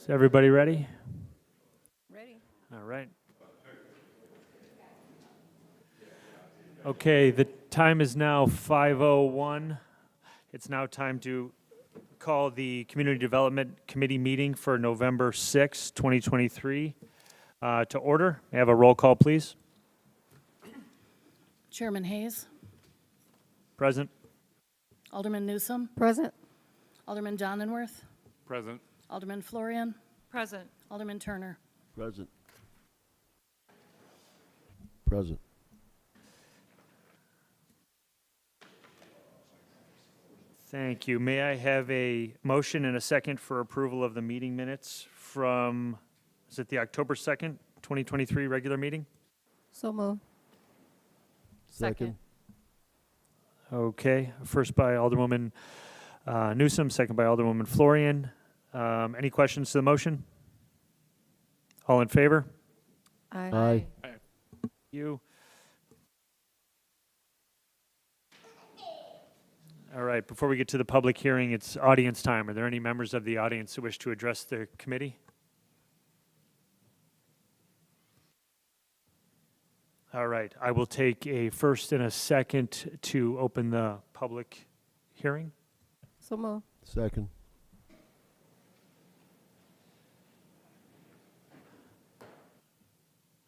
Is everybody ready? Ready. All right. Okay, the time is now 5:01. It's now time to call the Community Development Committee meeting for November 6, 2023 to order. May I have a roll call, please? Chairman Hayes, Present? Alderman Newsom, Present. Alderman Donenworth, Present. Alderman Florian, Present. Alderman Turner. Present. Present. Thank you. May I have a motion and a second for approval of the meeting minutes from, is it the October 2nd, 2023 regular meeting? So moved. Second. Okay, first by Alderwoman Newsom, second by Alderwoman Florian. Any questions to the motion? All in favor? Aye. You. All right, before we get to the public hearing, it's audience time. Are there any members of the audience who wish to address the committee? All right, I will take a first and a second to open the public hearing. So moved. Second.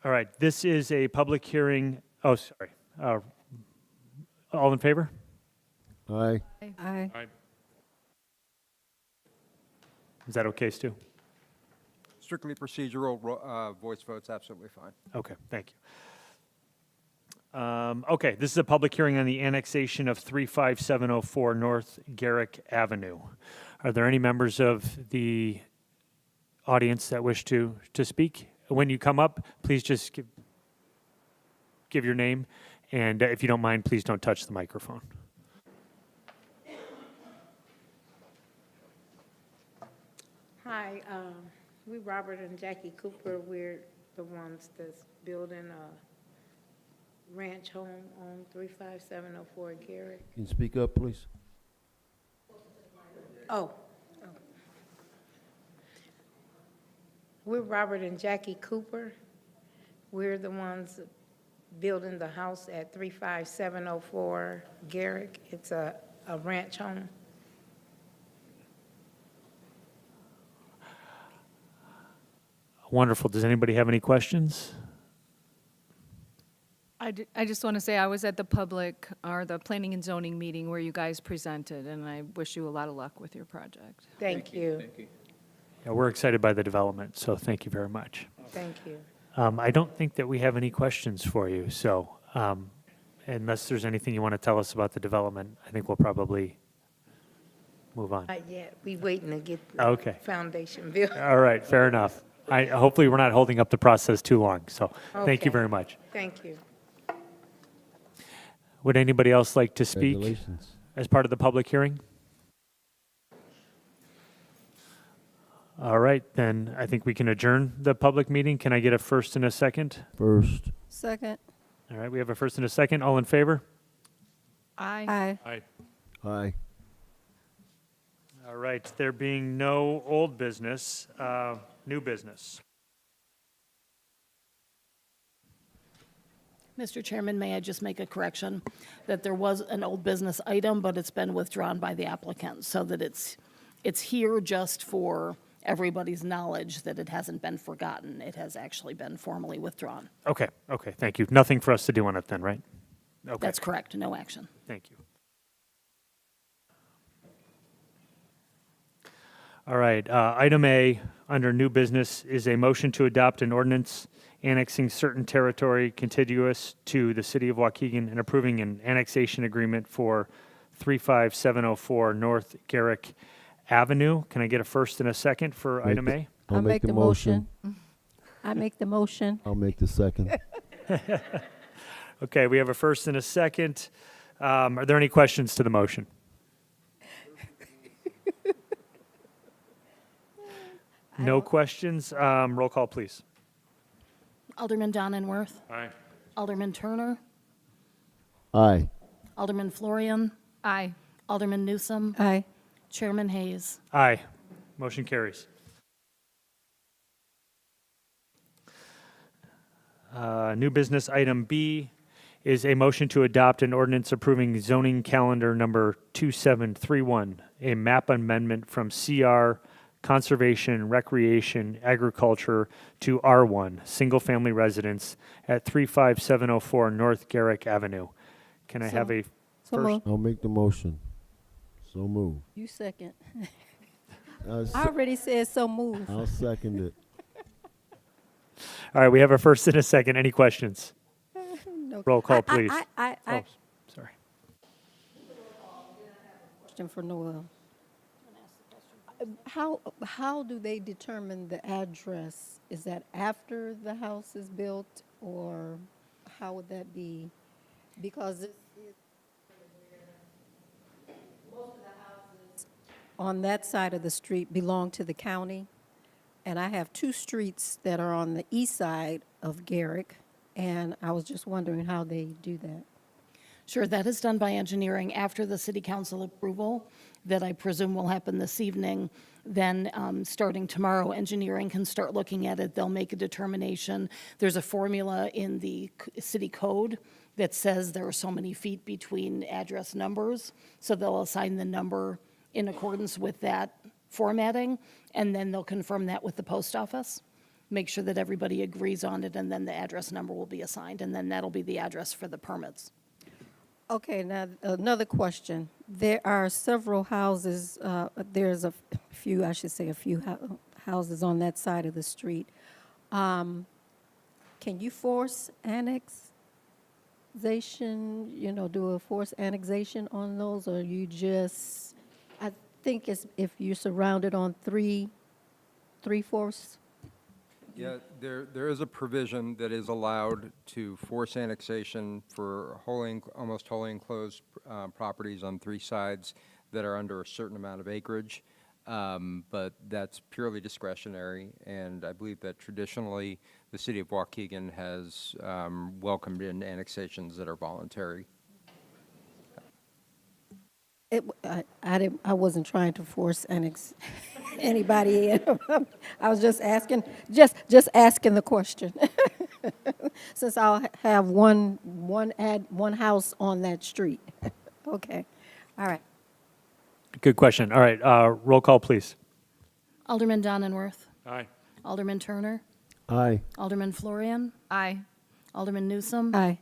All right, this is a public hearing. Oh, sorry. All in favor? Aye. Aye. Aye. Is that okay, Stu? Strictly procedural, voice vote's absolutely fine. Okay, thank you. Okay, this is a public hearing on the annexation of 35704 North Garrick Avenue. Are there any members of the audience that wish to speak? When you come up, please just give your name, and if you don't mind, please don't touch the microphone. Hi, we Robert and Jackie Cooper. We're the ones that's building a ranch home on 35704 Garrick. Can you speak up, please? Oh. We're Robert and Jackie Cooper. We're the ones building the house at 35704 Garrick. It's a ranch home. Wonderful. Does anybody have any questions? I just want to say I was at the the planning and zoning meeting where you guys presented, and I wish you a lot of luck with your project. Thank you. Yeah, we're excited by the development, so thank you very much. Thank you. I don't think that we have any questions for you, so unless there's anything you want to tell us about the development, I think we'll probably move on. Not yet. We waiting to get Okay. the foundation built. All right, fair enough. Hopefully, we're not holding up the process too long, so thank you Okay. very much. Thank you. Would anybody else like to speak Congratulations. as part of the public hearing? All right, then I think we can adjourn the public meeting. Can I get a first and a second? First. Second. All right, we have a first and a second. All in favor? Aye. Aye. Aye. All right, there being no old business, new business. Mr. Chairman, may I just make a correction that there was an old business item, but it's been withdrawn by the applicant, so that it's here just for everybody's knowledge that it hasn't been forgotten. It has actually been formally withdrawn. Okay, thank you. Nothing for us to do on it then, right? Okay, That's correct, no action. thank you. All right, item A, under new business, is a motion to adopt an ordinance annexing certain territory contiguous to the city of Waukegan and approving an annexation agreement for 35704 North Garrick Avenue. Can I get a first and a second for item A? I'll make the motion. I make the motion. I'll make the second. Okay, we have a first and a second. Are there any questions to the motion? No questions? Roll call, please. Alderman Donenworth, Aye. Alderman Turner, Aye. Alderman Florian, Aye. Alderman Newsom, Aye. Chairman Hayes. Aye. Motion carries. New business item B is a motion to adopt an ordinance approving zoning calendar number 2731, a map amendment from CR Conservation, Recreation, Agriculture to R1, single-family residence at 35704 North Garrick Avenue. Can I have a So first? moved. I'll make the motion. So move. You second. I'll, I already said so move. I'll second it. All right, we have a first and a second. Any questions? No. Roll call, please. I Oh, sorry. question for Noel. How do they determine the address? Is that after the house is built, or how would that be? Because most of the houses on that side of the street belong to the county, and I have two streets that are on the east side of Garrick, and I was just wondering how they do that. Sure, that is done by engineering after the city council approval that I presume will happen this evening. Then, starting tomorrow, engineering can start looking at it. They'll make a determination. There's a formula in the city code that says there are so many feet between address numbers. So they'll assign the number in accordance with that formatting, and then they'll confirm that with the post office, make sure that everybody agrees on it, and then the address number will be assigned, and then that'll be the address for the permits. Okay, now another question. There are several houses, there's a few, I should say, a few houses on that side of the street. Can you force annexation, do a forced annexation on those, or you just, I think it's if you're surrounded on three-fourths? Yeah, there is a provision that is allowed to force annexation for almost wholly enclosed properties on three sides that are under a certain amount of acreage. But that's purely discretionary, and I believe that traditionally, the city of Waukegan has welcomed in annexations that are voluntary. I wasn't trying to force anybody in. I was just asking, just asking the question. Since I'll have one house on that street. Okay, all right. Good question. All right, roll call, please. Alderman Donenworth. Aye. Alderman Turner. Aye. Alderman Florian. Aye. Alderman Newsome. Aye.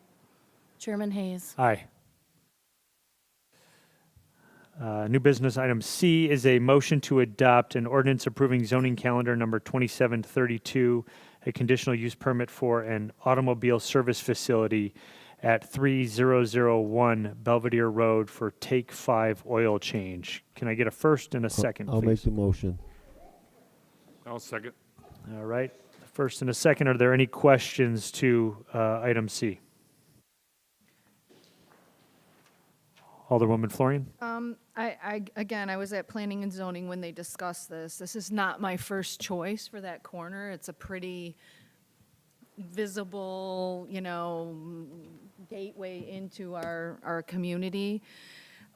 Chairman Hayes. Aye. New business item C is a motion to adopt an ordinance approving zoning calendar number 2732, a conditional use permit for an automobile service facility at 3001 Belvedere Road for Take 5 oil change. Can I get a first and a second, I'll make please? the motion. I'll second. All right, first and a second. Are there any questions to item C? Alderwoman Florian? Again, I was at Planning and Zoning when they discussed this. This is not my first choice for that corner. It's a pretty visible, gateway into our community.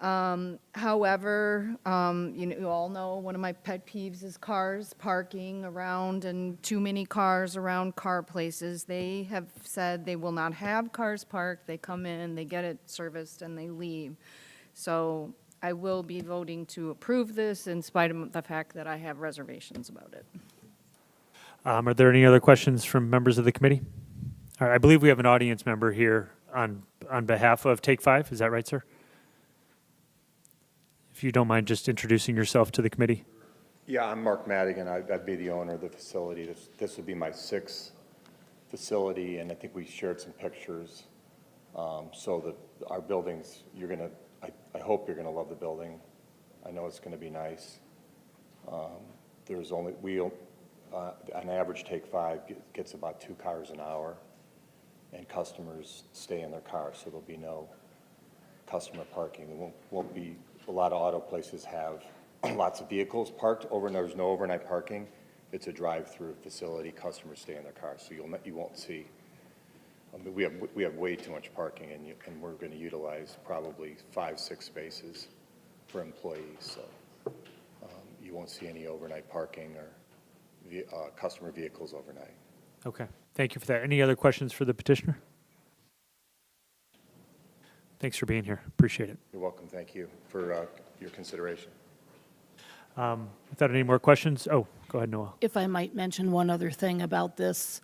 However, you all know one of my pet peeves is cars parking around and too many cars around car places. They have said they will not have cars parked. They come in, they get it serviced, and they leave. So I will be voting to approve this in spite of the fact that I have reservations about it. Are there any other questions from members of the committee? All right, I believe we have an audience member here on behalf of Take 5. Is that right, sir? If you don't mind just introducing yourself to the committee. Yeah, I'm Mark Madigan. I'd be the owner of the facility. This would be my sixth facility, and I think we shared some pictures. So our buildings, I hope you're gonna love the building. I know it's gonna be nice. There's only, on average, Take 5 gets about 2 cars an hour, and customers stay in their cars, so there'll be no customer parking. There won't be, a lot of auto places have lots of vehicles parked there's no overnight parking. It's a drive-through facility, customers stay in their cars, so you won't see. We have way too much parking, and we're gonna utilize probably 5-6 spaces for employees, so you won't see any overnight parking or customer vehicles overnight. Okay, Thank you for that. Any other questions for the petitioner? Thanks for being here. Appreciate it. You're welcome. Thank you for your consideration. Without any more questions, oh, go ahead, Noel. If I might mention one other thing about this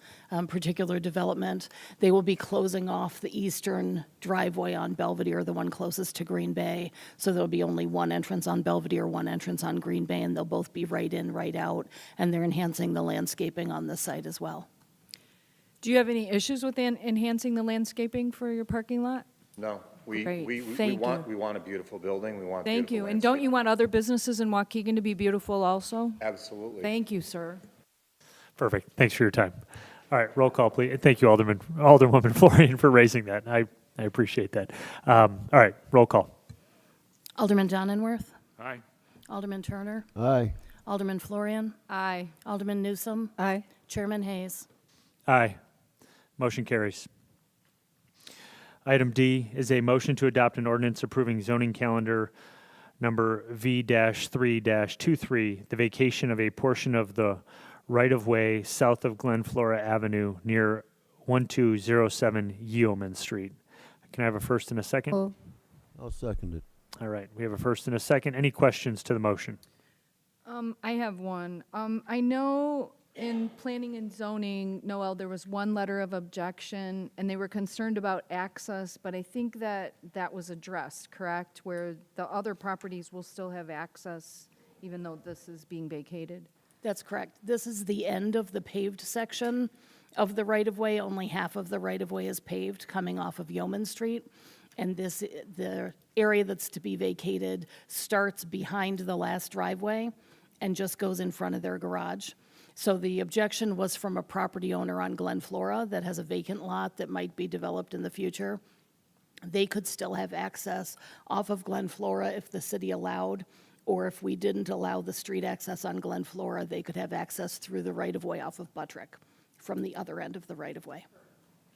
particular development, they will be closing off the eastern driveway on Belvedere, the one closest to Green Bay. So there'll be only one entrance on Belvedere, one entrance on Green Bay, and they'll both be right in, right out. And they're enhancing the landscaping on this site as well. Do you have any issues with enhancing the landscaping for your parking lot? No, we Great. Thank you. we want a beautiful building. We want Thank beautiful you. And don't you landscape. want other businesses in Waukegan to be beautiful also? Absolutely. Thank you, sir. Perfect. Thanks for your time. All right, roll call, please. Thank you, Alderwoman Florian, for raising that. I appreciate that. All right, roll call. Alderman Donenworth, Aye. Alderman Turner, Aye. Alderman Florian, Aye. Alderman Newsome, Aye. Chairman Hayes. Aye. Motion carries. Item D is a motion to adopt an ordinance approving zoning calendar number V-3-23, the vacation of a portion of the right-of-way south of Glen Flora Avenue near 1207 Yeoman Street. Can I have a first and a second? Oh, I'll second it. All right, we have a first and a second. Any questions to the motion? I have one. I know in planning and zoning, Noel, there was one letter of objection, and they were concerned about access, but I think that was addressed, correct? Where the other properties will still have access, even though this is being vacated? That's correct. This is the end of the paved section of the right-of-way. Only half of the right-of-way is paved coming off of Yeoman Street. And the area that's to be vacated starts behind the last driveway and just goes in front of their garage. So the objection was from a property owner on Glen Flora that has a vacant lot that might be developed in the future. They could still have access off of Glen Flora if the city allowed, or if we didn't allow the street access on Glen Flora, they could have access through the right-of-way off of Buttrick from the other end of the right-of-way.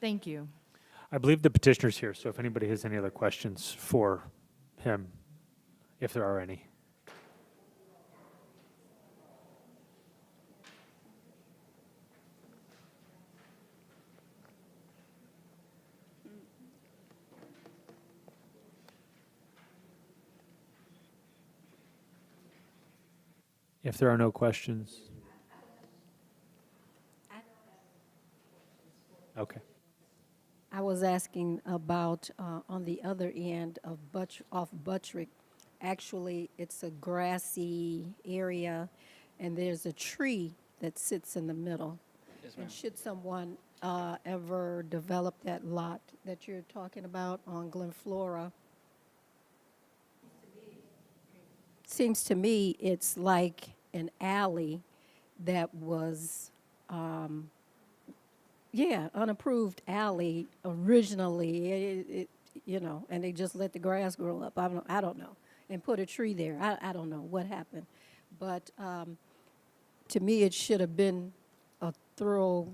Thank you. I believe the petitioner's here, so if anybody has any other questions for him, if there are any. If there are no questions. Okay. I was asking about, on the other end of off Buttrick, actually, it's a grassy area, and there's a tree that sits in the middle. And should someone ever develop that lot that you're talking about on Glen Flora, seems to me it's like an alley that was, unapproved alley originally, and they just let the grass grow up. I don't know, and put a tree there. I don't know what happened. But to me, it should have been a thorough,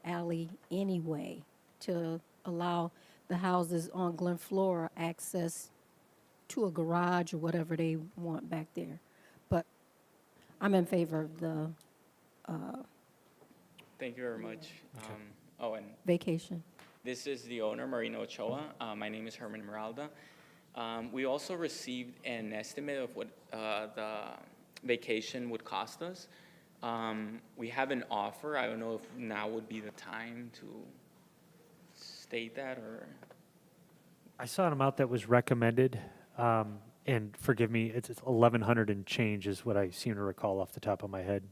alley anyway to allow the houses on Glen Flora access to a garage or whatever they want back there. But I'm in favor of the Thank you very much. And vacation. this is the owner, Marina Ochoa. My name is Herman Meralda. We also received an estimate of what the vacation would cost us. We have an offer. I don't know if now would be the time to state that, or... I saw an amount that was recommended, and forgive me, it's 1,100 and change is what I seem to recall off the top of my head.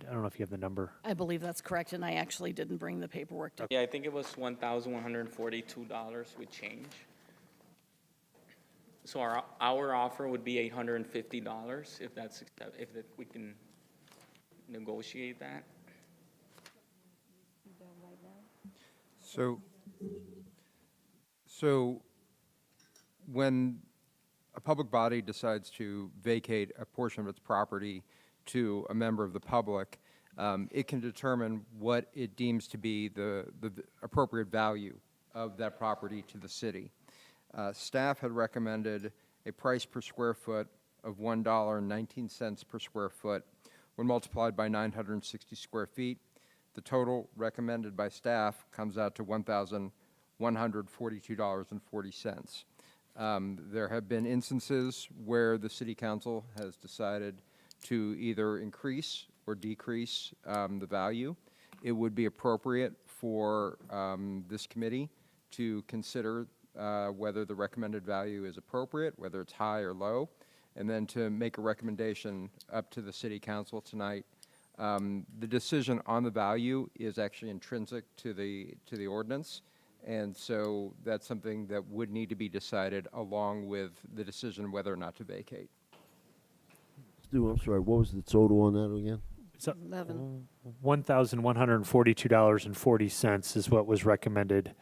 I don't know if you have the number. I believe that's correct, and I actually didn't bring the paperwork to. Yeah, I think it was $1,142 with change. So our offer would be $850 if we can negotiate that. So when a public body decides to vacate a portion of its property to a member of the public, it can determine what it deems to be the appropriate value of that property to the city. Staff had recommended a price per square foot of $1.19 per square foot. When multiplied by 960 square feet, The total recommended by staff comes out to $1,142.40. There have been instances where the city council has decided to either increase or decrease the value. It would be appropriate for this committee to consider whether the recommended value is appropriate, whether it's high or low, and then to make a recommendation up to the city council tonight. The decision on the value is actually intrinsic to the ordinance, and so that's something that would need to be decided along with the decision whether or not to vacate. Stu, I'm sorry, what was the total on that again? So 11. $1,142.40 is what was recommended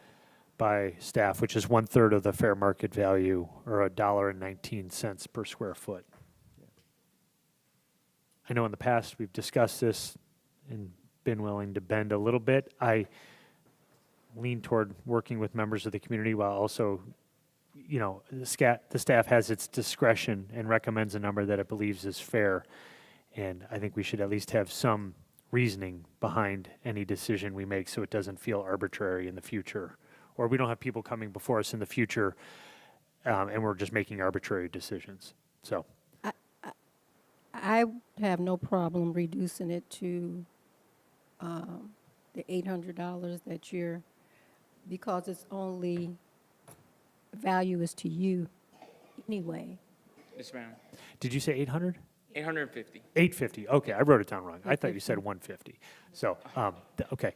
by staff, which is 1/3 of the fair market value, or $1.19 per square foot. I know in the past we've discussed this and been willing to bend a little bit. I lean toward working with members of the community while also, the staff has its discretion and recommends a number that it believes is fair. And I think we should at least have some reasoning behind any decision we make so it doesn't feel arbitrary in the future. Or we don't have people coming before us in the future and we're just making arbitrary decisions. So. I have no problem reducing it to the $800 that because it's only value is to you anyway. Yes, ma'am. Did you say 800? 850. 850. Okay, I wrote it down wrong. I thought you said 150. So, okay.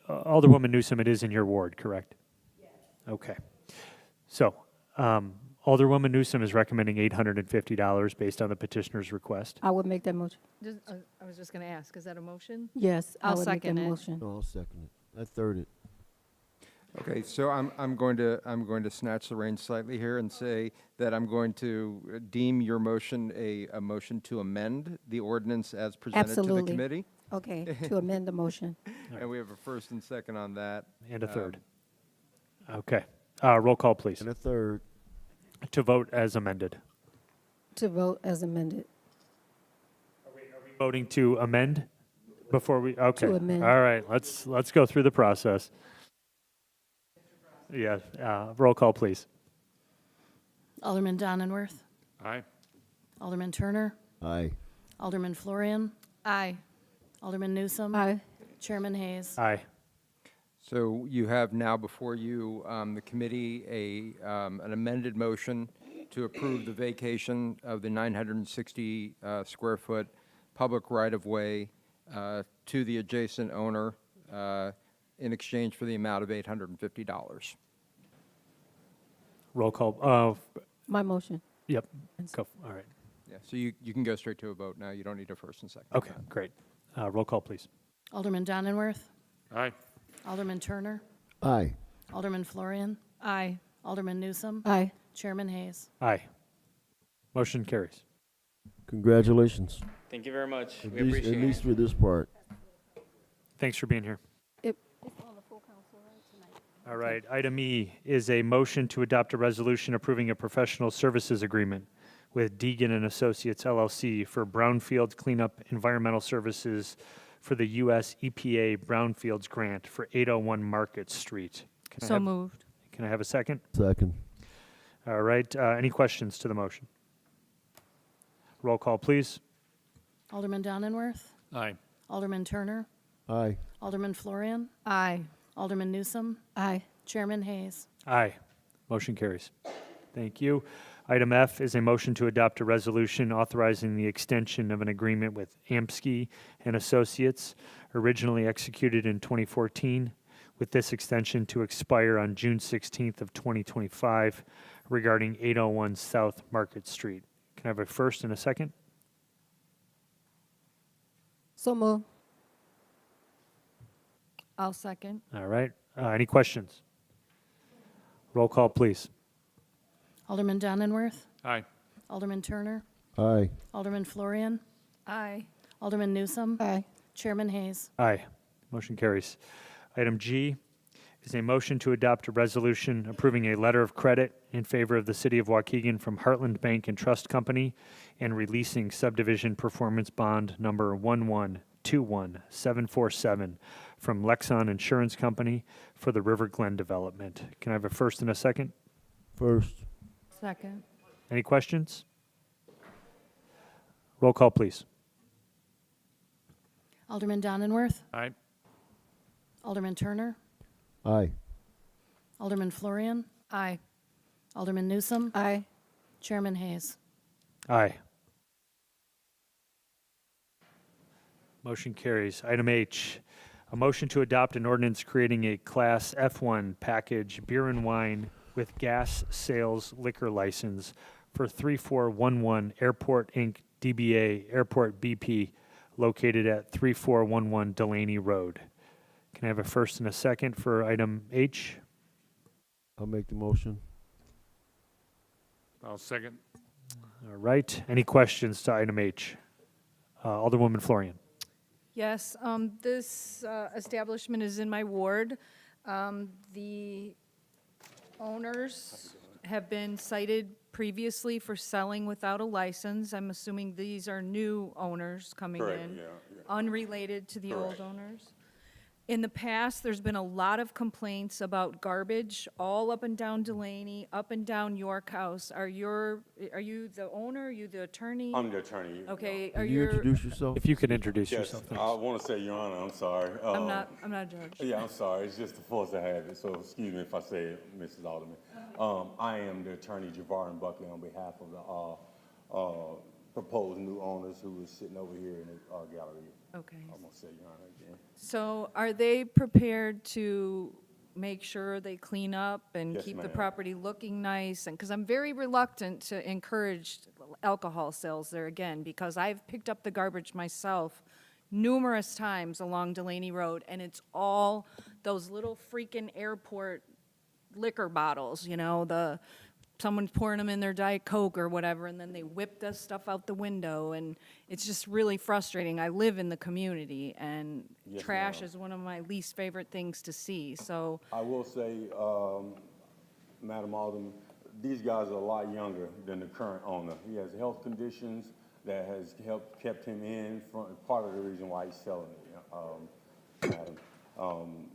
Alderwoman Newsom, it is in your ward, correct? Yes. Okay. So, Alderwoman Newsom is recommending $850 based on the petitioner's request. I would make that motion. I was just going to ask, is that a motion? Yes, I I'll would make that second it. motion. No, I'll second it. I third it. Okay, so I'm going to snatch the reins slightly here and say that I'm going to deem your motion a motion to amend the ordinance as presented to the Absolutely. committee. Okay, to amend the motion. And we have a first and second on that. And a third. Okay. Roll call, please. And a third. To vote as amended. To vote as amended. Voting to amend before we, okay. To amend. All right, let's go through the process. Yeah, roll call, please. Alderman Donenworth, Aye. Alderman Turner, Aye. Alderman Florian, Aye. Alderman Newsom. Aye. Chairman Hayes. Aye. So you have now before you, the committee, an amended motion to approve the vacation of the 960 square foot public right-of-way to the adjacent owner in exchange for the amount of $850. Roll call, My motion. yep, go, all right. Yeah, so you can go straight to a vote now. You don't need a first and second. Okay, great. Roll call, please. Alderman Donenworth, Aye. Alderman Turner, Aye. Alderman Florian, Aye. Alderman Newsom. Aye. Chairman Hayes. Aye. Motion carries. Congratulations. Thank you very much. We At appreciate least it. for this part. Thanks for being here. It, All right, item E is a motion to adopt a resolution approving a professional services agreement with Deegan and Associates LLC for brownfield cleanup environmental services for the U.S. EPA Brownfields Grant for 801 Market Street. So moved. Can I have a second? Second. All right, any questions to the motion? Roll call, please. Alderman Donenworth, Aye. Alderman Turner, Aye. Alderman Florian, Aye. Alderman Newsom. Aye. Chairman Hayes. Aye. Motion carries. Thank you. Item F is a motion to adopt a resolution authorizing the extension of an agreement with Amsky and Associates, originally executed in 2014, with this extension to expire on June 16th of 2025 regarding 801 South Market Street. Can I have a first and a second? So move. I'll second. All right. Any questions? Roll call, please. Alderman Donenworth, Aye. Alderman Turner, Aye. Alderman Florian, Aye. Alderman Newsom. Aye. Chairman Hayes. Aye. Motion carries. Item G is a motion to adopt a resolution approving a letter of credit in favor of the City of Waukegan from Heartland Bank and Trust Company and releasing subdivision performance bond number 21747 from Lexon Insurance Company for the River Glen development. Can I have a first and a second? First. Second. Any questions? Roll call, please. Alderman Donenworth, Aye. Alderman Turner, Aye. Alderman Florian, Aye. Alderman Newsome, Aye. Chairman Hayes. Aye. Motion carries. Item H, a motion to adopt an ordinance creating a Class F1 package beer and wine with gas sales liquor license for 3411 Airport Inc., DBA Airport BP, located at 3411 Delaney Road. Can I have a first and a second for item H? I'll make the motion. I'll second. All right. Any questions to item H? Alderwoman Florian. Yes, this establishment is in my ward. The owners have been cited previously for selling without a license. I'm assuming these are new owners coming in, unrelated to the old owners. In the past, there's been a lot of complaints about garbage all up and down Delaney, up and down York House. Are you the owner? Are you the attorney? I'm the attorney. Okay, Can are you you? introduce yourself? If you could introduce Yes, yourself. I Thanks. want to say, Your Honor, I'm sorry. I'm not a judge. Yeah, I'm sorry. It's just the force I have it. So excuse me if I say it, Mrs. Alderman. I am the attorney, Javarin Buckley, on behalf of the proposed new owners who is sitting over here in the gallery. Okay. I'm going to say, Your Honor, again. So are they prepared to make sure they clean up and Yes, keep the ma'am. property looking nice? And, because I'm very reluctant to encourage alcohol sales there again, because I've picked up the garbage myself numerous times along Delaney Road, and it's all those little freaking airport liquor bottles, someone's pouring them in their Diet Coke or whatever, and then they whip this stuff out the window, and it's just really frustrating. I live in the community, and Yes, trash ma'am. is one of my least favorite things to see, so, I will say, Madam Alderman, these guys are a lot younger than the current owner. He has health conditions that has kept him in front, part of the reason why he's selling it, Madam.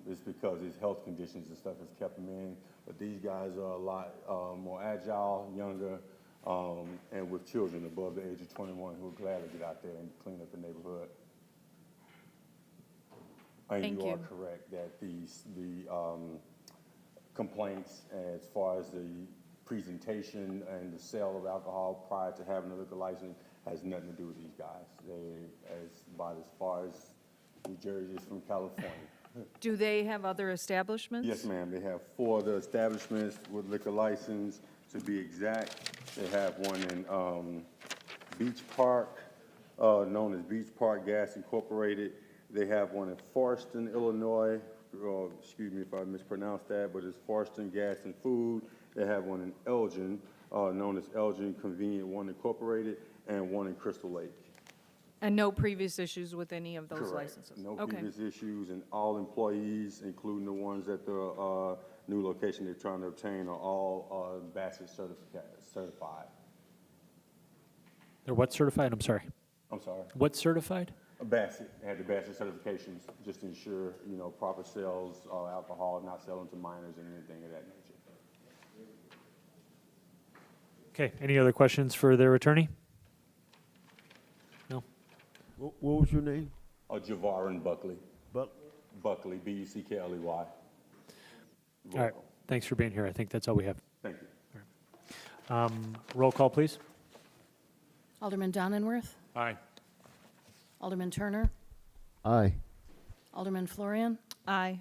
It's because his health conditions and stuff has kept him in. But these guys are a lot more agile, younger, and with children above the age of 21 who will gladly get out there and clean up the neighborhood. And Thank you are you. correct that the complaints as far as the presentation and the sale of alcohol prior to having a liquor license has nothing to do with these guys. They, as far as New Jersey is from California. do they have other establishments? Yes, ma'am. They have 4 other establishments with liquor license. To be exact, they have one in Beach Park, known as Beach Park Gas Incorporated. They have one in Forston, Illinois. Excuse me if I mispronounced that, but it's Forston Gas and Food. They have one in Elgin, known as Elgin Convenient One Incorporated, and one in Crystal Lake. And no previous issues with any of those Correct. licenses? No Okay. previous issues, and all employees, including the ones at the new location they're trying to obtain, are all Bassett certified. They're what certified? I'm sorry. I'm sorry. What certified? Bassett, had the Bassett certifications, just to ensure, proper sales, alcohol, not selling to minors and anything of that nature. Okay. Any other questions for their attorney? No? What was your name? Javarin Buckley. But Buckley, Buckley. All right. Thanks for being here. I think that's all we have. Thank you. Roll call, please. Alderman Donenworth, Aye. Alderman Turner, aye. Alderman Florian, Aye.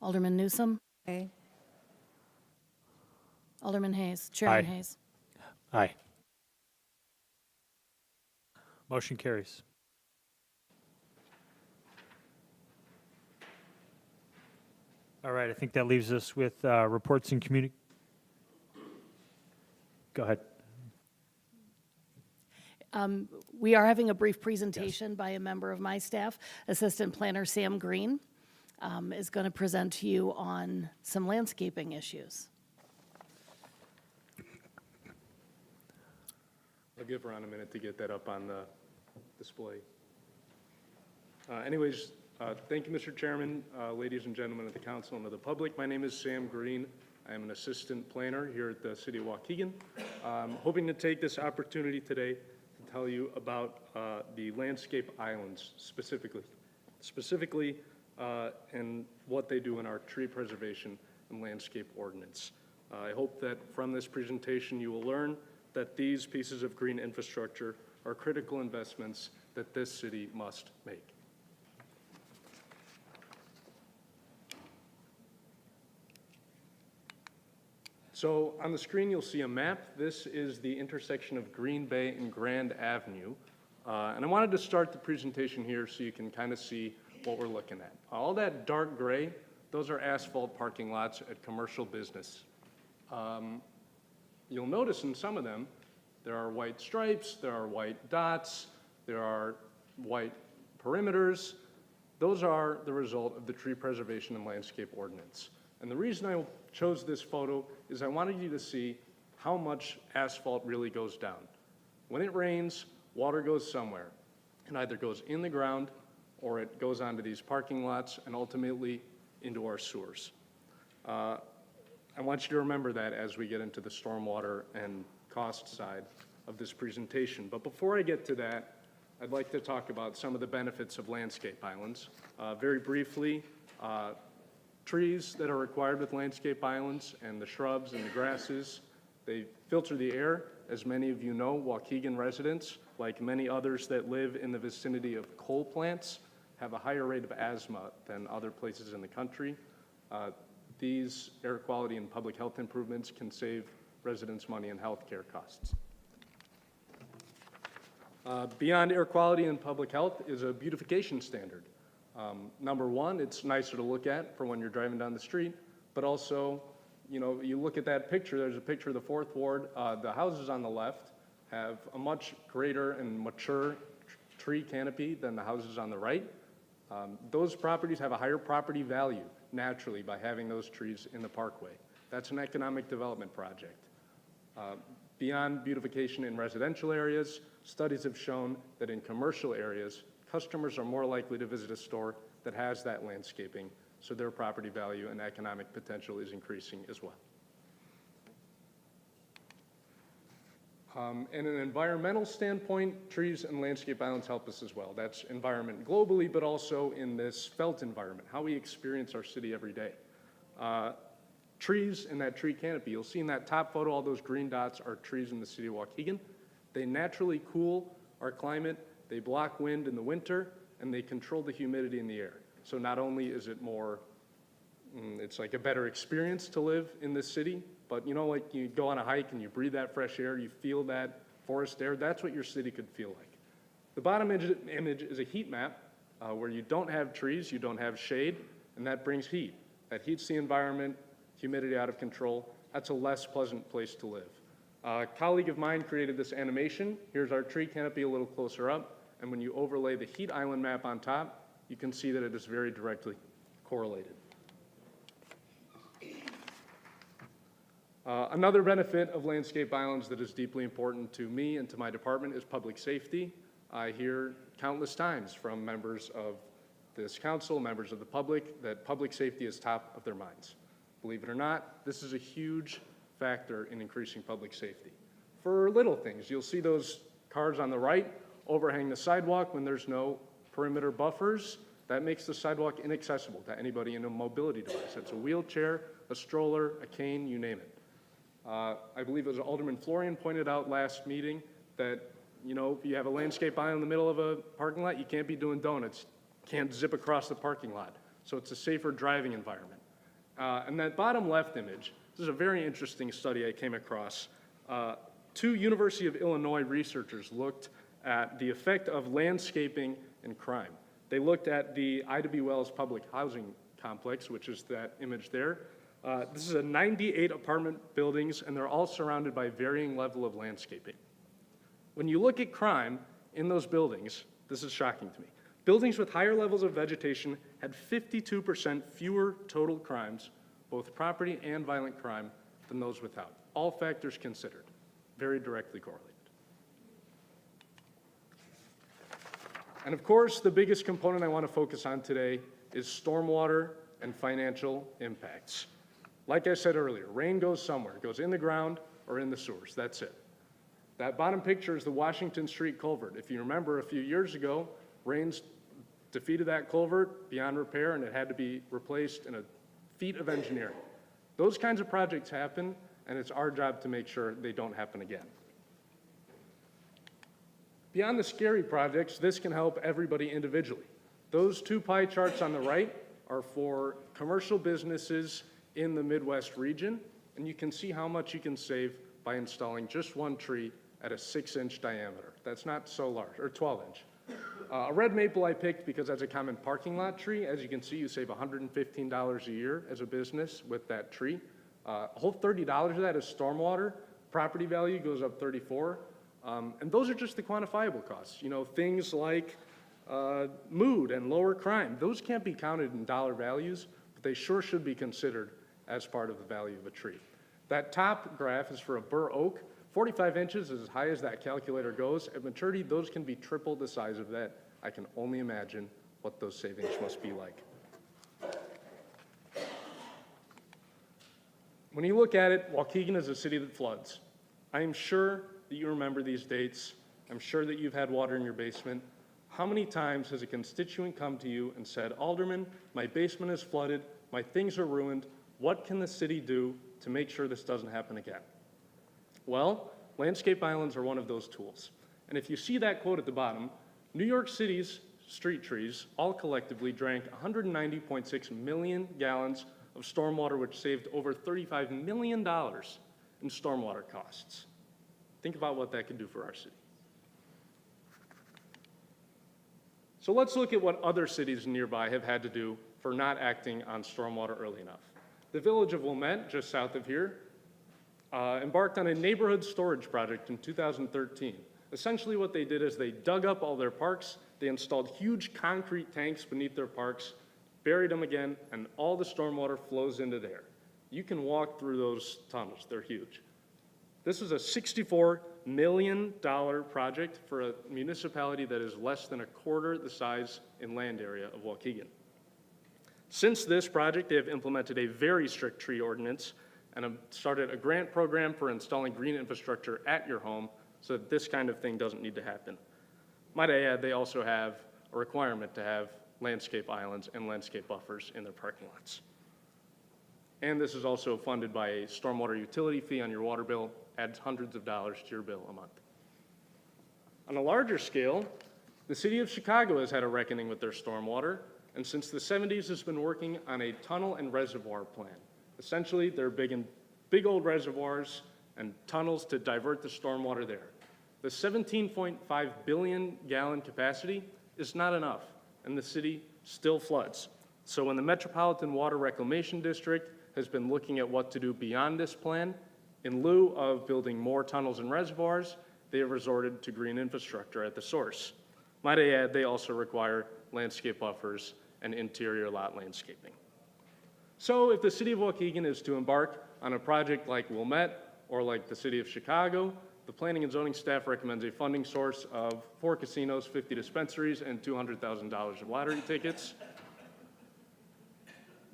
Alderman Newsome, Aye. Alderman Hayes, Chairman Aye. Hayes. Aye. Motion carries. All right, I think that leaves us with reports and Go ahead. We are having a brief presentation by a member of my staff. Assistant Planner Sam Green is going to present to you on some landscaping issues. I'll give Ron a minute to get that up on the display. Thank you, Mr. Chairman, ladies and gentlemen of the council and of the public. My name is Sam Green. I am an assistant planner here at the city of Waukegan. I'm hoping to take this opportunity today to tell you about the landscape islands specifically, and what they do in our tree preservation and landscape ordinance. I hope that from this presentation you will learn that these pieces of green infrastructure are critical investments that this city must make. So on the screen, you'll see a map. This is the intersection of Green Bay and Grand Avenue. And I wanted to start the presentation here so you can kind of see what we're looking at. All that dark gray, those are asphalt parking lots at commercial business. You'll notice in some of them, there are white stripes, there are white dots, there are white perimeters. Those are the result of the tree preservation and landscape ordinance. And the reason I chose this photo is I wanted you to see how much asphalt really goes down. When it rains, water goes somewhere. It either goes in the ground or it goes onto these parking lots and ultimately into our sewers. I want you to remember that as we get into the stormwater and cost side of this presentation. But before I get to that, I'd like to talk about some of the benefits of landscape islands. Very briefly, trees that are required with landscape islands and the shrubs and the grasses, they filter the air. As many of you know, Waukegan residents, like many others that live in the vicinity of coal plants, have a higher rate of asthma than other places in the country. These air quality and public health improvements can save residents money in healthcare costs. Beyond air quality and public health is a beautification standard. Number one, it's nicer to look at for when you're driving down the street, but also, you know, you look at that picture, there's a picture of the 4th Ward. The houses on the left have a much greater and mature tree canopy than the houses on the right. Those properties have a higher property value naturally by having those trees in the parkway. That's an economic development project. Beyond beautification in residential areas, studies have shown that in commercial areas, customers are more likely to visit a store that has that landscaping, so their property value and economic potential is increasing as well. In an environmental standpoint, trees and landscape islands help us as well. That's environment globally, but also in this felt environment, how we experience our city every day. Trees in that tree canopy, you'll see in that top photo, all those green dots are trees in the city of Waukegan. They naturally cool our climate, they block wind in the winter, and they control the humidity in the air. So not only is it more, it's like a better experience to live in this city, but you know, like you go on a hike and you breathe that fresh air, you feel that forest air, that's what your city could feel like. The bottom image is a heat map where you don't have trees, you don't have shade, and that brings heat. That heats the environment, humidity out of control. That's a less pleasant place to live. A colleague of mine created this animation. Here's our tree canopy a little closer up, and when you overlay the heat island map on top, you can see that it is very directly correlated. Another benefit of landscape islands that is deeply important to me and to my department is public safety. I hear countless times from members of this council, members of the public, that public safety is top of their minds. Believe it or not, this is a huge factor in increasing public safety. For little things, you'll see those cars on the right overhang the sidewalk when there's no perimeter buffers. That makes the sidewalk inaccessible to anybody in a mobility device. It's a wheelchair, a stroller, a cane, you name it. I believe it was Alderman Florian pointed out last meeting that, you know, if you have a landscape island in the middle of a parking lot, you can't be doing donuts. Can't zip across the parking lot. So it's a safer driving environment. And that bottom left image, this is a very interesting study I came across. 2 University of Illinois researchers looked at the effect of landscaping and crime. They looked at the Ida B. Wells public housing complex, which is that image there. This is a 98 apartment buildings, and they're all surrounded by varying level of landscaping. When you look at crime in those buildings, this is shocking to me. Buildings with higher levels of vegetation had 52% fewer total crimes, both property and violent crime, than those without. All factors considered, very directly correlated. And of course, the biggest component I want to focus on today is stormwater and financial impacts. Like I said earlier, rain goes somewhere. It goes in the ground or in the sewers. That's it. That bottom picture is the Washington Street culvert. If you remember, a few years ago, rains defeated that culvert beyond repair, and it had to be replaced in a feat of engineering. Those kinds of projects happen, and it's our job to make sure they don't happen again. Beyond the scary projects, this can help everybody individually. Those two pie charts on the right are for commercial businesses in the Midwest region, and you can see how much you can save by installing just one tree at a 6-inch diameter. That's not so large, or 12-inch. A red maple I picked because that's a common parking lot tree. As you can see, you save $115 a year as a business with that tree. A whole $30 of that is stormwater. Property value goes up $34. And those are just the quantifiable costs. You know, things like mood and lower crime. Those can't be counted in dollar values, but they sure should be considered as part of the value of a tree. That top graph is for a bur oak. 45 inches is as high as that calculator goes. At maturity, those can be triple the size of that. I can only imagine what those savings must be like. When you look at it, Waukegan is a city that floods. I am sure that you remember these dates. I'm sure that you've had water in your basement. How many times has a constituent come to you and said, Alderman, my basement is flooded, my things are ruined, what can the city do to make sure this doesn't happen again? Well, landscape islands are one of those tools. And if you see that quote at the bottom, New York City's street trees all collectively drank 190.6 million gallons of stormwater, which saved over $35 million in stormwater costs. Think about what that could do for our city. So let's look at what other cities nearby have had to do for not acting on stormwater early enough. The village of Wilmette, just south of here, embarked on a neighborhood storage project in 2013. Essentially what they did is they dug up all their parks, they installed huge concrete tanks beneath their parks, buried them again, and all the stormwater flows into there. You can walk through those tunnels, they're huge. This is a $64 million project for a municipality that is less than a quarter the size in land area of Waukegan. Since this project, they have implemented a very strict tree ordinance and have started a grant program for installing green infrastructure at your home so that this kind of thing doesn't need to happen. Might I add, they also have a requirement to have landscape islands and landscape buffers in their parking lots. And this is also funded by a stormwater utility fee on your water bill, adds hundreds of dollars to your bill a month. On a larger scale, the city of Chicago has had a reckoning with their stormwater, and since the 70s has been working on a tunnel and reservoir plan. Essentially, they're big old reservoirs and tunnels to divert the stormwater there. The 17.5 billion gallon capacity is not enough, and the city still floods. So when the Metropolitan Water Reclamation District has been looking at what to do beyond this plan, in lieu of building more tunnels and reservoirs, they have resorted to green infrastructure at the source. Might I add, they also require landscape buffers and interior lot landscaping. So if the city of Waukegan is to embark on a project like Wilmette or like the city of Chicago, the planning and zoning staff recommends a funding source of 4 casinos, 50 dispensaries, and $200,000 of lottery tickets.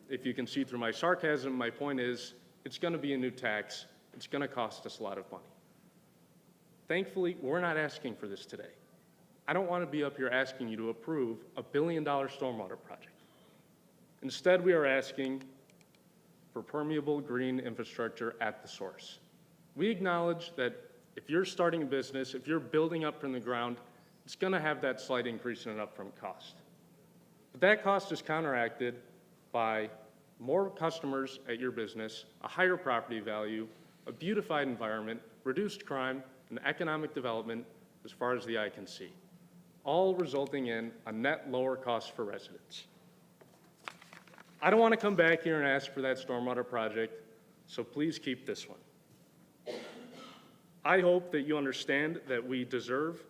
If you can see through my sarcasm, my point is, it's gonna be a new tax. It's gonna cost us a lot of money. Thankfully, we're not asking for this today. I don't wanna be up here asking you to approve a $1 billion stormwater project. Instead, we are asking for permeable green infrastructure at the source. We acknowledge that if you're starting a business, if you're building up from the ground, it's gonna have that slight increase in an upfront cost. But that cost is counteracted by more customers at your business, a higher property value, a beautified environment, reduced crime, and economic development as far as the eye can see, all resulting in a net lower cost for residents. I don't want to come back here and ask for that stormwater project, so please keep this one. I hope that you understand that we deserve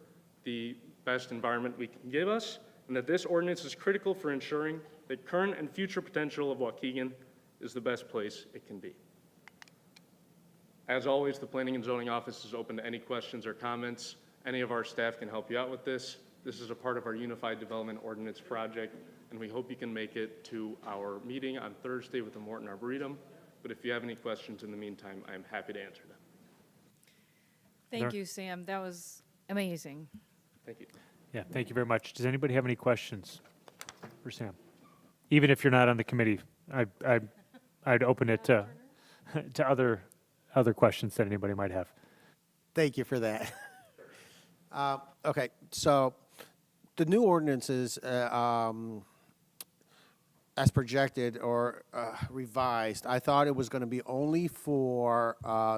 the best environment we can give us, and that this ordinance is critical for ensuring that current and future potential of Waukegan is the best place it can be. As always, the Planning and Zoning Office is open to any questions or comments. Any of our staff can help you out with this. This is a part of our Unified Development Ordinance project, and we hope you can make it to our meeting on Thursday with the Morton Arboretum. But if you have any questions in the meantime, I'm happy to answer them. Thank you, Sam. That was amazing. Thank you. Yeah, thank you very much. Does anybody have any questions for Sam? Even if you're not on the committee, I'd open it to other questions that anybody might have. Thank you for that. Okay, so the new ordinances, as projected or revised, I thought it was going to be only for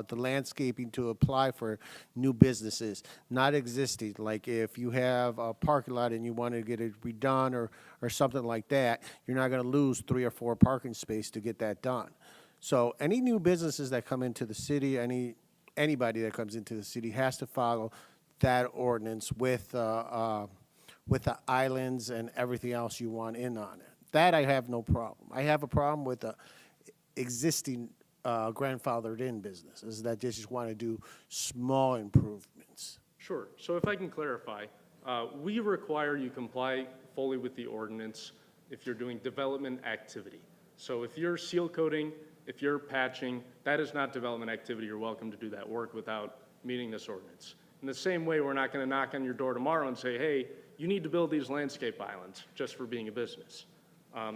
the landscaping to apply for new businesses, not existing. Like if you have a parking lot and you want to get it redone or something like that, you're not going to lose 3 or 4 parking spaces to get that done. So any new businesses that come into the city, anybody that comes into the city has to follow that ordinance with the islands and everything else you want in on it. That I have no problem. I have a problem with the existing grandfathered in businesses that just want to do small improvements. Sure. So if I can clarify, we require you comply fully with the ordinance if you're doing development activity. So if you're seal coating, if you're patching, that is not development activity. You're welcome to do that work without meeting this ordinance. In the same way, we're not going to knock on your door tomorrow and say, hey, you need to build these landscape islands just for being a business.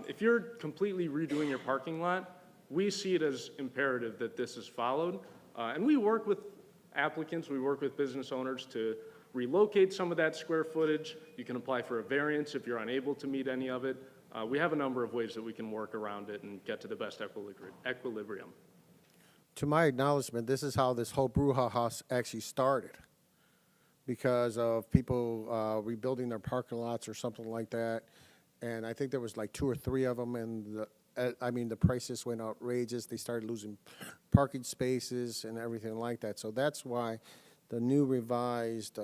If you're completely redoing your parking lot, we see it as imperative that this is followed. And we work with applicants, we work with business owners to relocate some of that square footage. You can apply for a variance if you're unable to meet any of it. We have a number of ways that we can work around it and get to the best equilibrium. To my acknowledgement, this is how this whole brouhaha actually started, because of people rebuilding their parking lots or something like that. And I think there was like 2 or 3 of them, and the prices went outrageous. They started losing parking spaces and everything like that. So that's why the new revised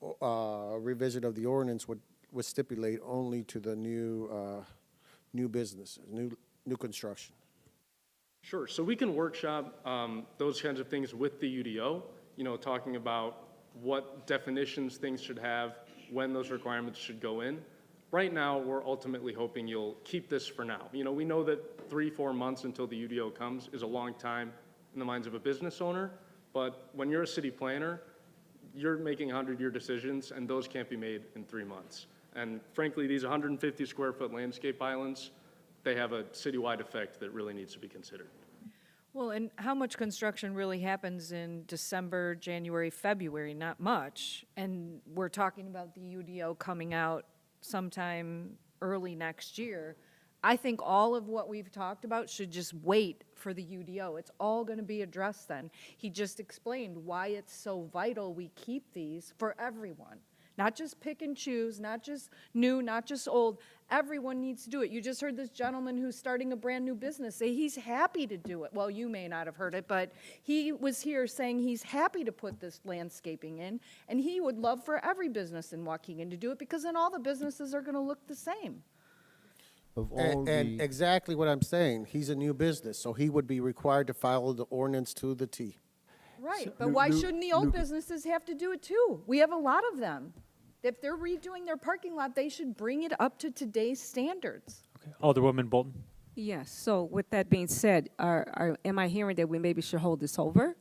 revision of the ordinance would stipulate only to the new businesses, new construction. Sure. So we can workshop those kinds of things with the UDO, talking about what definitions things should have, when those requirements should go in. Right now, we're ultimately hoping you'll keep this for now. We know that 3-4 months until the UDO comes is a long time in the minds of a business owner, but when you're a city planner, you're making 100-year decisions, and those can't be made in 3 months. And frankly, these 150 square foot landscape islands, they have a citywide effect that really needs to be considered. Well, and how much construction really happens in December, January, February? Not much. And we're talking about the UDO coming out sometime early next year. I think all of what we've talked about should just wait for the UDO. It's all going to be addressed then. He just explained why it's so vital we keep these for everyone. Not just pick and choose, not just new, not just old. Everyone needs to do it. You just heard this gentleman who's starting a brand new business say he's happy to do it. Well, you may not have heard it, but he was here saying he's happy to put this landscaping in, and he would love for every business in Waukegan to do it, because then all the businesses are going to look the same. Of all And exactly what I'm saying, he's a new business, so he would be required to follow the ordinance to the T. Right, but why shouldn't the old businesses have to do it too? We have a lot of them. If they're redoing their parking lot, they should bring it up to today's standards. Okay. Alderwoman Bolton? Yes, so with that being said, am I hearing that we maybe should hold this over?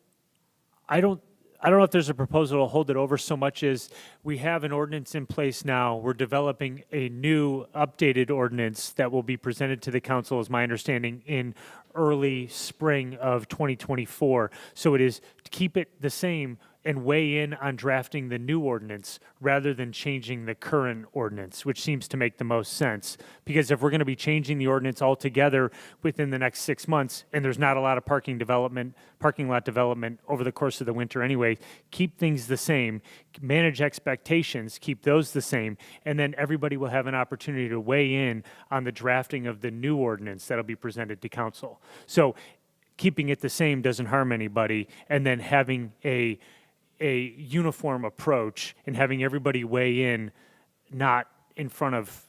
I don't know if there's a proposal to hold it over so much as we have an ordinance in place now. We're developing a new updated ordinance that will be presented to the council, is my understanding, in early spring of 2024. So it is to keep it the same and weigh in on drafting the new ordinance rather than changing the current ordinance, which seems to make the most sense. Because if we're going to be changing the ordinance altogether within the next 6 months, and there's not a lot of parking lot development over the course of the winter anyway, keep things the same, manage expectations, keep those the same, and then everybody will have an opportunity to weigh in on the drafting of the new ordinance that'll be presented to council. So keeping it the same doesn't harm anybody, and then having a uniform approach and having everybody weigh in, not in front of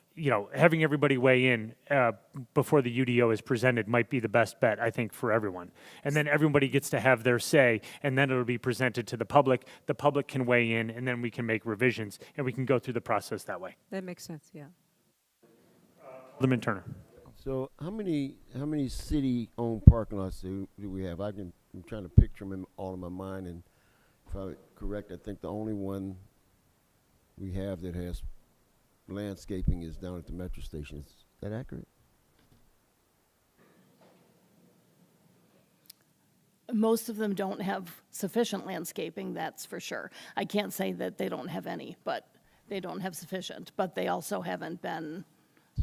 having everybody weigh in before the UDO is presented might be the best bet, I think, for everyone. And then everybody gets to have their say, and then it'll be presented to the public. The public can weigh in, and then we can make revisions, and we can go through the process that way. That makes sense, yeah. Alderman Turner. So how many city-owned parking lots do we have? I'm trying to picture them all in my mind, and if I'm correct, I think the only one we have that has landscaping is down at the metro station. Is that accurate? Most of them don't have sufficient landscaping, that's for sure. I can't say that they don't have any, but they don't have sufficient. But they also haven't been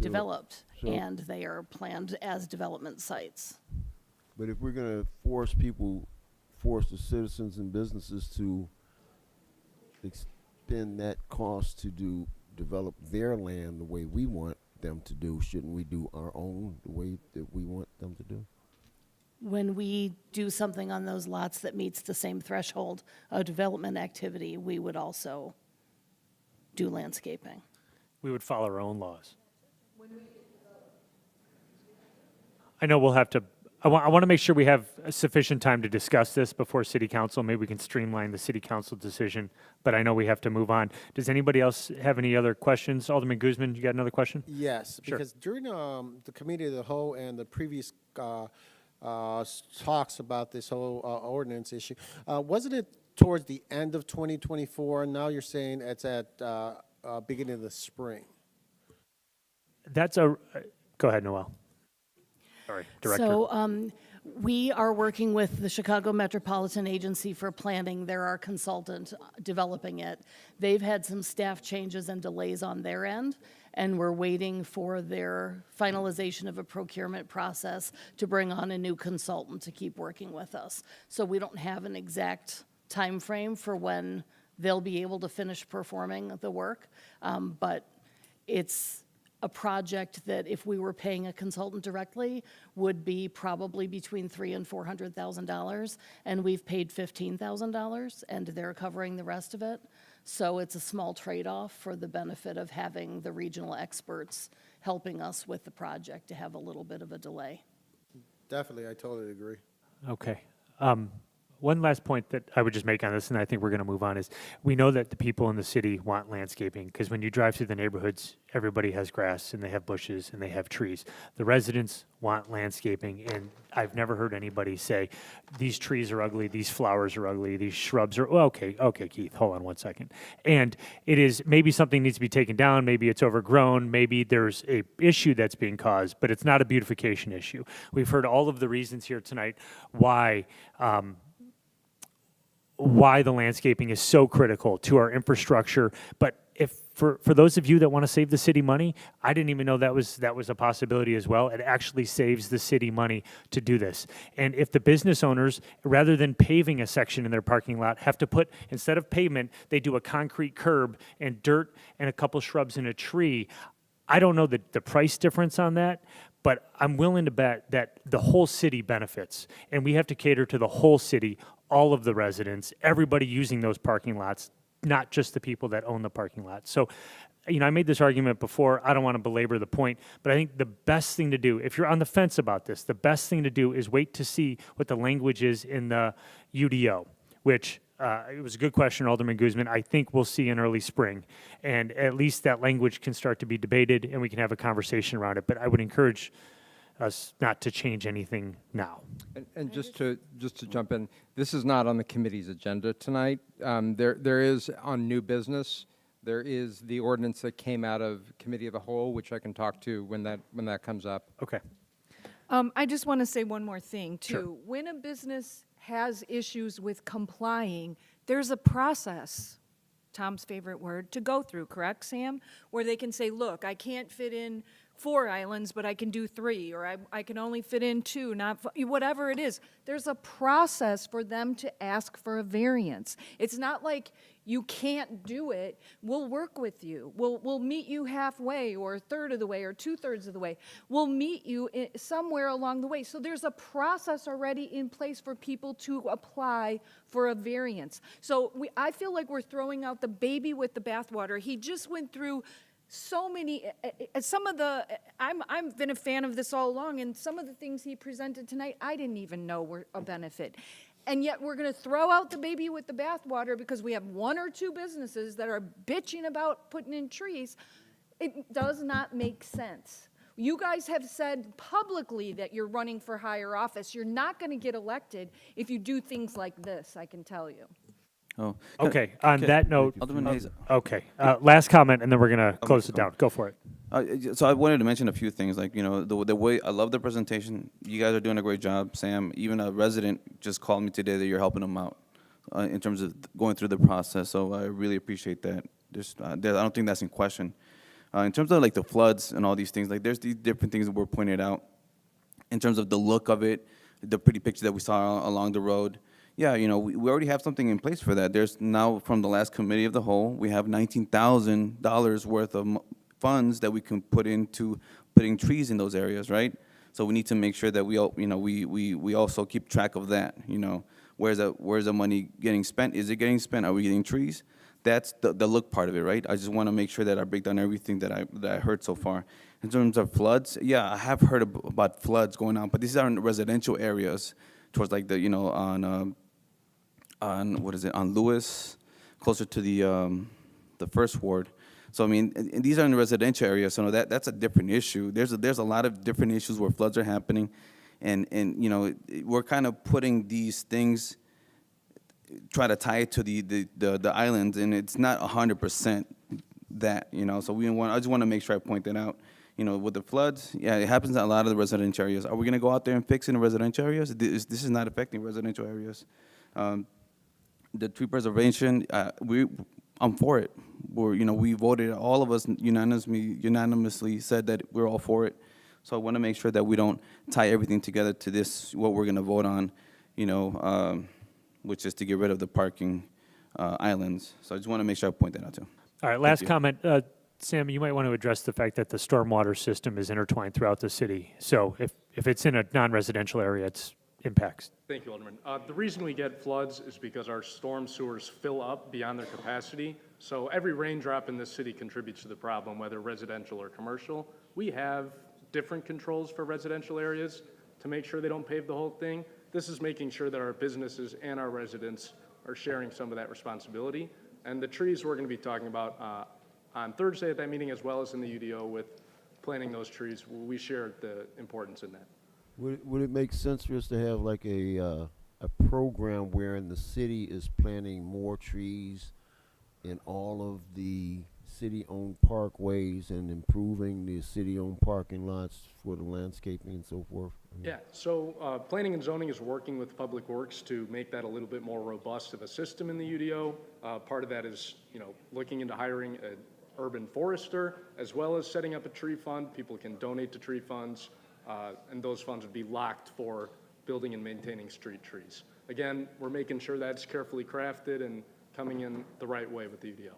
developed, and they are planned as development sites. But if we're going to force the citizens and businesses to extend that cost to develop their land the way we want them to do, shouldn't we do our own the way that we want them to do? When we do something on those lots that meets the same threshold of development activity, we would also do landscaping. We would follow our own laws. I know we'll have to, I want to make sure we have sufficient time to discuss this before city council. Maybe we can streamline the city council decision, but I know we have to move on. Does anybody else have any other questions? Alderman Guzman, you got another question? Yes, Sure. because during the committee of the whole and the previous talks about this whole ordinance issue, wasn't it towards the end of 2024? Now you're saying it's at beginning of the spring. Go ahead, Noel. Sorry, Director. So we are working with the Chicago Metropolitan Agency for Planning. They're our consultant developing it. They've had some staff changes and delays on their end, and we're waiting for their finalization of a procurement process to bring on a new consultant to keep working with us. So we don't have an exact time frame for when they'll be able to finish performing the work, but it's a project that if we were paying a consultant directly would be probably between $300,000 and $400,000, and we've paid $15,000, and they're covering the rest of it. So it's a small trade-off for the benefit of having the regional experts helping us with the project to have a little bit of a delay. Definitely, I totally agree. Okay. One last point that I would just make on this, and I think we're going to move on, is we know that the people in the city want landscaping, because when you drive through the neighborhoods, everybody has grass, and they have bushes, and they have trees. The residents want landscaping, and I've never heard anybody say, these trees are ugly, these flowers are ugly, these shrubs are, well, okay, Keith, hold on one second. And it is, maybe something needs to be taken down, maybe it's overgrown, maybe there's a issue that's being caused, but it's not a beautification issue. We've heard all of the reasons here tonight why the landscaping is so critical to our infrastructure. But if for those of you that want to save the city money, I didn't even know that was a possibility as well. It actually saves the city money to do this. And if the business owners, rather than paving a section in their parking lot, have to put, instead of pavement, they do a concrete curb and dirt and a couple shrubs and a tree, I don't know the price difference on that, but I'm willing to bet that the whole city benefits. And we have to cater to the whole city, all of the residents, everybody using those parking lots, not just the people that own the parking lot. So, I made this argument before. I don't want to belabor the point, but I think the best thing to do, if you're on the fence about this, the best thing to do is wait to see what the language is in the UDO, which it was a good question, Alderman Guzman. I think we'll see in early spring, and at least that language can start to be debated, and we can have a conversation around it. But I would encourage us not to change anything now. And just to jump in, this is not on the committee's agenda tonight. There is on new business. There is the ordinance that came out of committee of the whole, which I can talk to when that comes up. Okay. I just want to say one more thing, too. Sure. When a business has issues with complying, there's a process, Tom's favorite word, to go through, correct, Sam? Where they can say, look, I can't fit in 4 islands, but I can do 3, or I can only fit in 2, not whatever it is. There's a process for them to ask for a variance. It's not like you can't do it. We'll work with you. We'll meet you halfway, or a third of the way, or 2/3 of the way. We'll meet you somewhere along the way. So there's a process already in place for people to apply for a variance. So I feel like we're throwing out the baby with the bathwater. He just went through so many, some of the, I've been a fan of this all along, and some of the things he presented tonight, I didn't even know were a benefit. And yet we're gonna throw out the baby with the bathwater because we have one or two businesses that are bitching about putting in trees. It does not make sense. You guys have said publicly that you're running for higher office. You're not gonna get elected if you do things like this, I can tell you. Oh, Okay, on that note, Alderman Hayes. okay, last comment, and then we're going to close it down. Go for it. So I wanted to mention a few things, like, you know, the way, I love the presentation. You guys are doing a great job, Sam. Even a resident just called me today that you're helping them out in terms of going through the process, so I really appreciate that. I don't think that's in question. In terms of, like, the floods and all these things, like, there's these different things that were pointed out in terms of the look of it, the pretty picture that we saw along the road. Yeah, you know, we already have something in place for that. There's now, from the last committee of the whole, we have $19,000 worth of funds that we can put into putting trees in those areas, right? So we need to make sure that we all, you know, we also keep track of that. You know, where's the money getting spent? Is it getting spent? Are we getting trees? That's the look part of it, right? I just want to make sure that I break down everything that I heard so far. In terms of floods, yeah, I have heard about floods going on, but these are in residential areas towards, like, the, you know, on what is it, on Lewis, closer to the first ward. So I mean, and these are in the residential areas, so that's a different issue. There's a lot of different issues where floods are happening, and you know, we're kind of putting these things, try to tie it to the islands, and it's not 100% that, you know. So I just want to make sure I point that out. You know, with the floods, yeah, it happens in a lot of the residential areas. Are we going to go out there and fix it in the residential areas? This is not affecting residential areas. The tree preservation, I'm for it. We voted, all of us unanimously said that we're all for it. So I want to make sure that we don't tie everything together to this, what we're going to vote on, you know, which is to get rid of the parking islands. So I just want to make sure I point that out too. All right, last comment. Sam, you might want to address the fact that the stormwater system is intertwined throughout the city. So if it's in a non-residential area, it's impacts. Thank you, Alderman. The reason we get floods is because our storm sewers fill up beyond their capacity. So every raindrop in this city contributes to the problem, whether residential or commercial. We have different controls for residential areas to make sure they don't pave the whole thing. This is making sure that our businesses and our residents are sharing some of that responsibility. And the trees we're going to be talking about on Thursday at that meeting, as well as in the UDO with planting those trees, we share the importance in that. Would it make sense for us to have like a program wherein the city is planting more trees in all of the city-owned parkways and improving the city-owned parking lots for the landscaping and so forth? Yeah, so planning and zoning is working with Public Works to make that a little bit more robust of a system in the UDO. Part of that is, you know, looking into hiring an urban forester, as well as setting up a tree fund. People can donate to tree funds, and those funds would be locked for building and maintaining street trees. Again, we're making sure that's carefully crafted and coming in the right way with the UDO.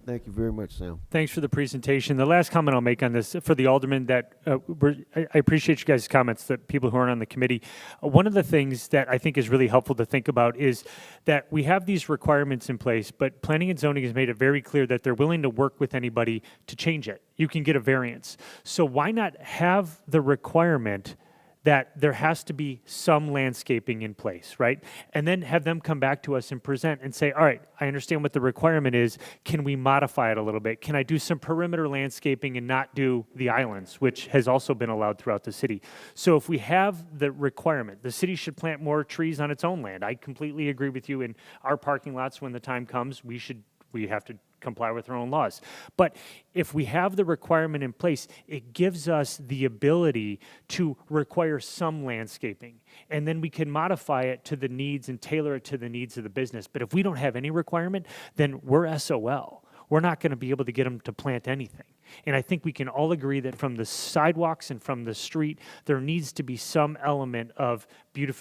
Thank you very much, Sam. Thanks for the presentation. The last comment I'll make on this, for the aldermen, that I appreciate you guys' comments, that people who aren't on the committee. One of the things that I think is really helpful to think about is that we have these requirements in place, but planning and zoning has made it very clear that they're willing to work with anybody to change it. You can get a variance. So why not have the requirement that there has to be some landscaping in place, right? And then have them come back to us and present and say, all right, I understand what the requirement is. Can we modify it a little bit? Can I do some perimeter landscaping and not do the islands, which has also been allowed throughout the city? So if we have the requirement, the city should plant more trees on its own land. I completely agree with you. In our parking lots, when the time comes, we have to comply with our own laws. But if we have the requirement in place, it gives us the ability to require some landscaping. And then we can modify it to the needs and tailor it to the needs of the business. But if we don't have any requirement, then we're SOL. We're not going to be able to get them to plant anything. And I think we can all agree that from the sidewalks and from the street, there needs to be some element of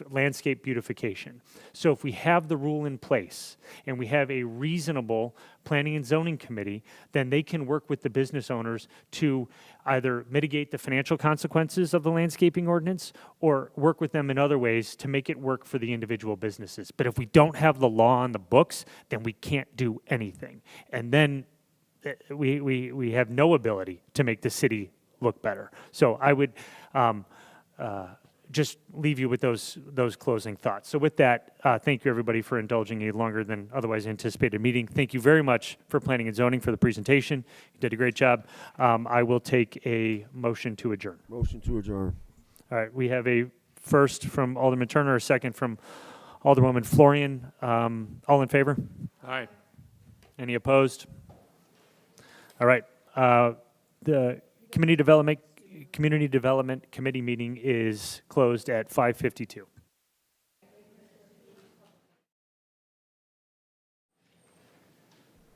landscape beautification. So if we have the rule in place and we have a reasonable planning and zoning committee, then they can work with the business owners to either mitigate the financial consequences of the landscaping ordinance or work with them in other ways to make it work for the individual businesses. But if we don't have the law on the books, then we can't do anything. And then we have no ability to make the city look better. So I would just leave you with those closing thoughts. So with that, thank you, everybody, for indulging a longer than otherwise anticipated meeting. Thank you very much for planning and zoning for the presentation. You did a great job. I will take a motion to adjourn. Motion to adjourn. All right, we have a first from Alderman Turner, a second from Alderwoman Florian. All in favor? Aye. Any opposed? All right, the Community Development Committee meeting is closed at 5:52.